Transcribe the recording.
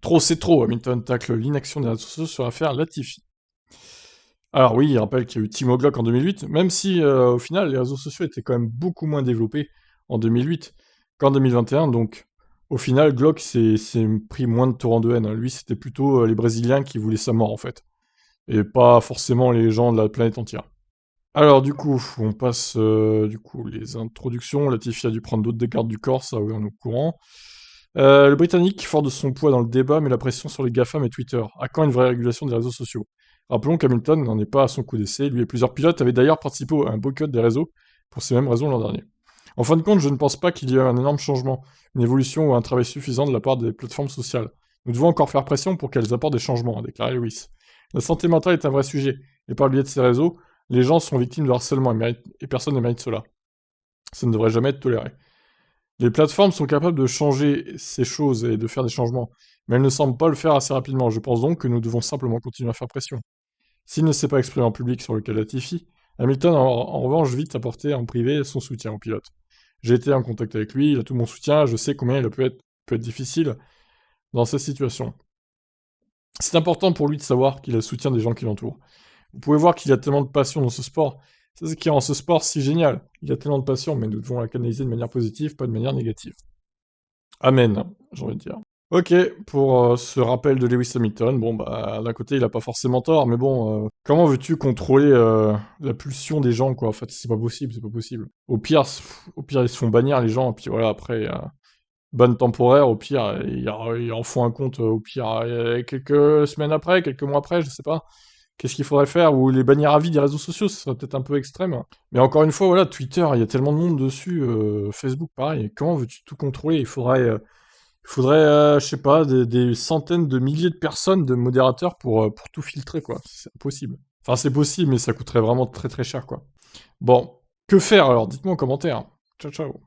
Trop c'est trop, Hamilton tacle l'inaction des réseaux sociaux sur l'affaire Latifi. Alors oui, il rappelle qu'il y a eu Timo Glock en 2008, même si au final les réseaux sociaux étaient quand même beaucoup moins développés en 2008 qu'en 2021, donc au final Glock s'est pris moins de torrents de haine, hein. Lui c'était plutôt les Brésiliens qui voulaient sa mort en fait, et pas forcément les gens de la planète entière. Alors du coup, on passe du coup les introductions. Latifi a dû prendre d'autres des gardes du corps, ça oui on est au courant. Le Britannique, fort de son poids dans le débat, met la pression sur les GAFAM et Twitter. À quand une vraie régulation des réseaux sociaux? Rappelons qu'Hamilton n'en est pas à son coup d'essai. Lui et plusieurs pilotes avaient d'ailleurs participé à un boycott des réseaux pour ces mêmes raisons l'an dernier. En fin de compte, je ne pense pas qu'il y ait un énorme changement, une évolution ou un travail suffisant de la part des plateformes sociales. Nous devons encore faire pression pour qu'elles apportent des changements, a déclaré Lewis. La santé mentale est un vrai sujet, et par le biais de ces réseaux, les gens sont victimes de harcèlement et personne ne mérite cela. Ça ne devrait jamais être toléré. Les plateformes sont capables de changer ces choses et de faire des changements, mais elles ne semblent pas le faire assez rapidement. Je pense donc que nous devons simplement continuer à faire pression. S'il ne s'est pas exprimé en public sur le cas Latifi, Hamilton a en revanche vite apporté en privé son soutien au pilote. J'ai été en contact avec lui, il a tout mon soutien, je sais combien il peut être difficile dans cette situation. C'est important pour lui de savoir qu'il a le soutien des gens qui l'entourent. Vous pouvez voir qu'il y a tellement de passion dans ce sport. C'est ce qui rend ce sport si génial. Il y a tellement de passion, mais nous devons la canaliser de manière positive, pas de manière négative. Amen, j'ai envie de dire. Ok, pour ce rappel de Lewis Hamilton, bon bah d'un côté il a pas forcément tort, mais bon, comment veux-tu contrôler la pulsion des gens quoi? En fait, c'est pas possible, c'est pas possible. Au pire ils se font bannir les gens, et puis voilà après ban temporaire, au pire ils en font un compte, au pire quelques semaines après, quelques mois après, je sais pas. Qu'est-ce qu'il faudrait faire? Ou les bannières à vie des réseaux sociaux, ce serait peut-être un peu extrême. Mais encore une fois, voilà, Twitter, il y a tellement de monde dessus, Facebook pareil, comment veux-tu tout contrôler? Il faudrait, je sais pas, des centaines de milliers de personnes, de modérateurs pour tout filtrer, quoi. C'est impossible. Enfin, c'est possible, mais ça coûterait vraiment très très cher, quoi. Bon, que faire alors? Dites-moi en commentaire. Ciao, ciao.